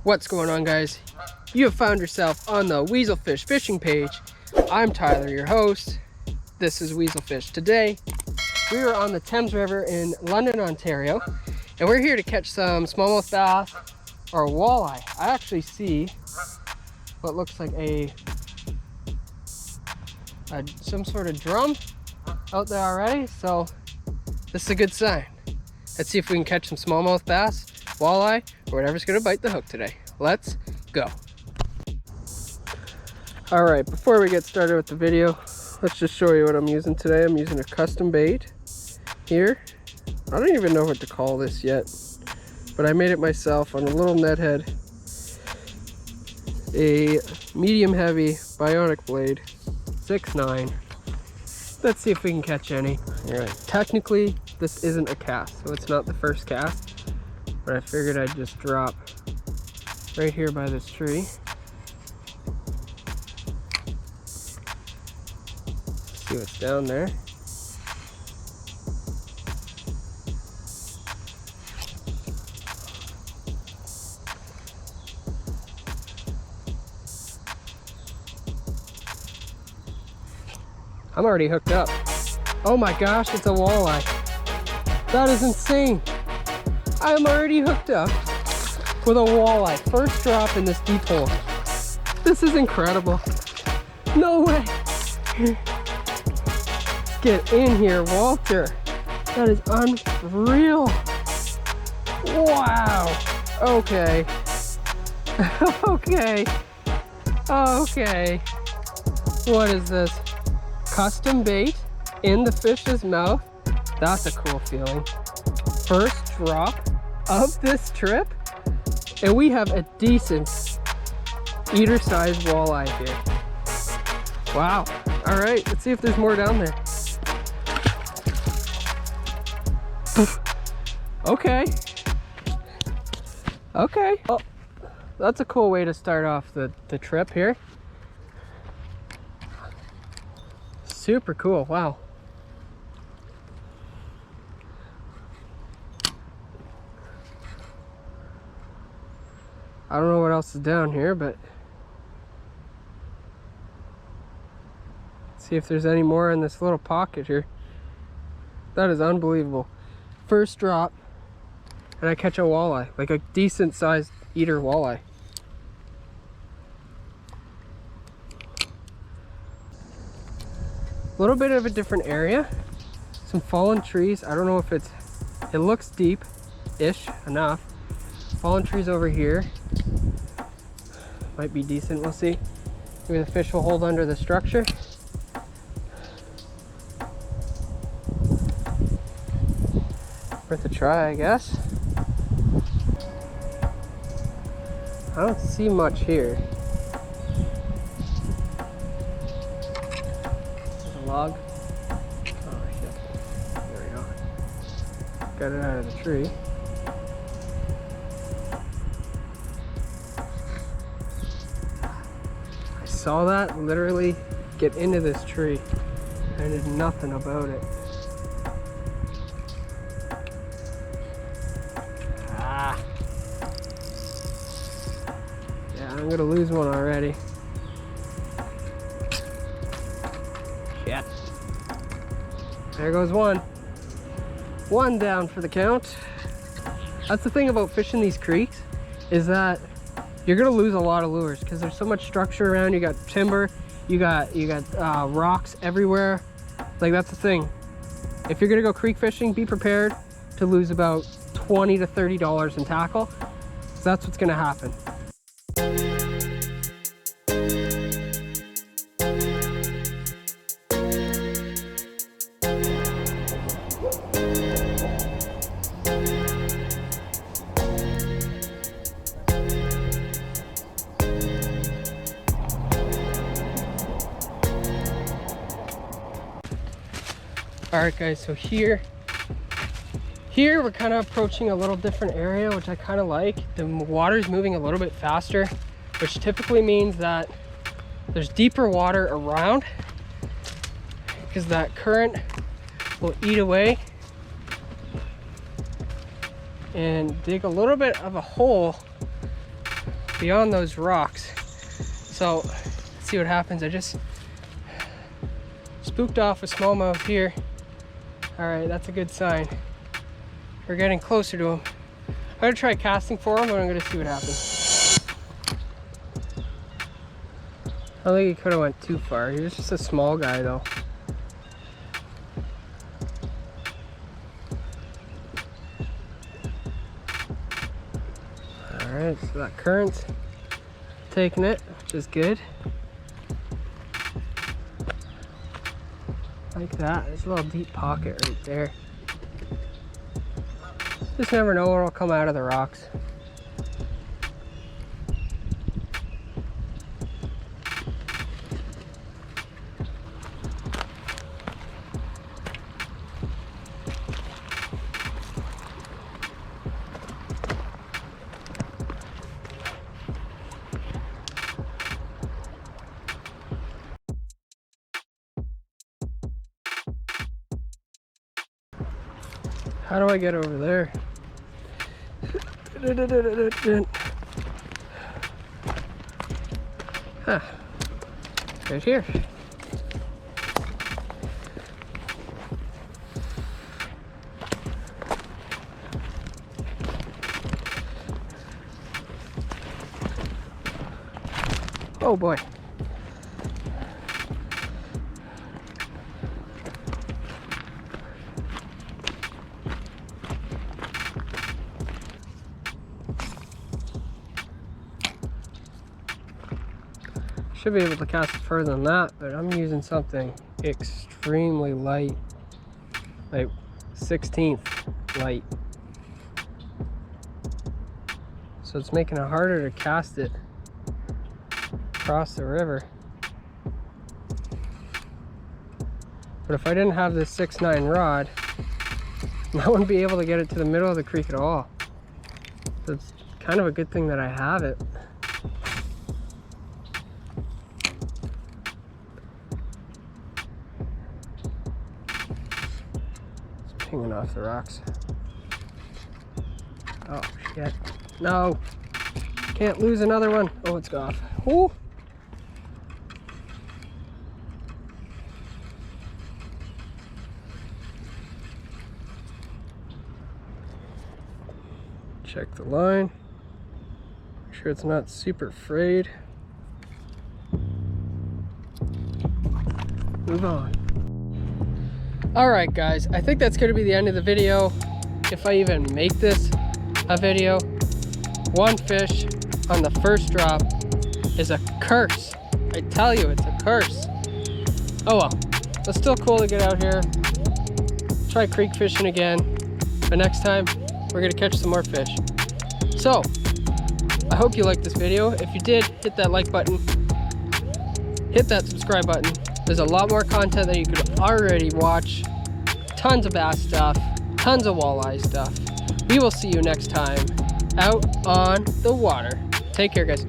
What's going on, guys? You have found yourself on the Weaselfish fishing page. I'm Tyler, your host. This is Weaselfish. Today we are on the Thames River in London, Ontario, and we're here to catch some smallmouth bass or walleye. I actually see what looks like some sort of drum out there already, so this is a good sign. Let's see if we can catch some smallmouth bass, walleye, or whatever's gonna bite the hook today. Let's go. All right, before we get started with the video, let's just show you what I'm using today. I'm using a custom bait here. I don't even know what to call this yet, but I made it myself on a little net head. A medium heavy bionic blade, 6'9". Let's see if we can catch any. All right, technically this isn't a cast, so it's not the first cast, but I figured I'd just drop right here by this tree. See what's down there. I'm already hooked up. Oh my gosh, it's a walleye. That is insane. I'm already hooked up with a walleye. First drop in this deep hole. This is incredible. No way. Get in here, Walter. That is unreal. Wow. Okay. Okay. Okay. What is this? Custom bait in the fish's mouth. That's a cool feeling. First drop of this trip, and we have a decent eater-sized walleye here. Wow. All right, let's see if there's more down there. Okay. Okay. Oh, that's a cool way to start off the trip here. Super cool. Wow. I don't know what else is down here, but let's see if there's any more in this little pocket here. That is unbelievable. First drop, and I catch a walleye, like a decent sized eater walleye. A little bit of a different area, some fallen trees. I don't know if it looks deep-ish enough. Fallen trees over here might be decent, we'll see. Maybe the fish will hold under the structure. Worth a try, I guess. I don't see much here. Log. Oh shit. There we go. Got it out of the tree. I saw that literally get into this tree. I did nothing about it. Ah. Yeah, I'm gonna lose one already. Yeah. There goes one. One down for the count. That's the thing about fishing these creeks, is that you're gonna lose a lot of lures because there's so much structure around. You got timber, you got rocks everywhere. Like, that's the thing. If you're gonna go creek fishing, be prepared to lose about $20 to $30 in tackle, because that's what's gonna happen. All right, guys, so here we're kind of approaching a little different area, which I kind of like. The water's moving a little bit faster, which typically means that there's deeper water around, because that current will eat away and dig a little bit of a hole beyond those rocks. So let's see what happens. I just spooked off a smallmouth here. All right, that's a good sign. We're getting closer to him. I'm gonna try casting for him, but I'm gonna see what happens. I don't think he could have went too far. He was just a small guy though. All right, so that current's taking it, which is good. Like that. There's a little deep pocket right there. Just never know what'll come out of the rocks. How do I get over there? Huh. Right here. Oh boy. Should be able to cast it further than that, but I'm using something extremely light, like 16th light. So it's making it harder to cast it across the river. But if I didn't have this 6'9" rod, I wouldn't be able to get it to the middle of the creek at all. So it's kind of a good thing that I have it. Pinging off the rocks. Oh shit. No. Can't lose another one. Oh, it's off. Ooh. Check the line. Make sure it's not super frayed. Move on. Alright guys, I think that's going to be the end of the video, if I even make this a video. One fish on the first drop is a curse. I tell you, it's a curse. Oh well, it's still cool to get out here, try creek fishing again, but next time we're going to catch some more fish. So, I hope you liked this video. If you did, hit that like button, hit that subscribe button. There's a lot more content that you could already watch. Tons of bass stuff, tons of walleye stuff. We will see you next time out on the water. Take care, guys.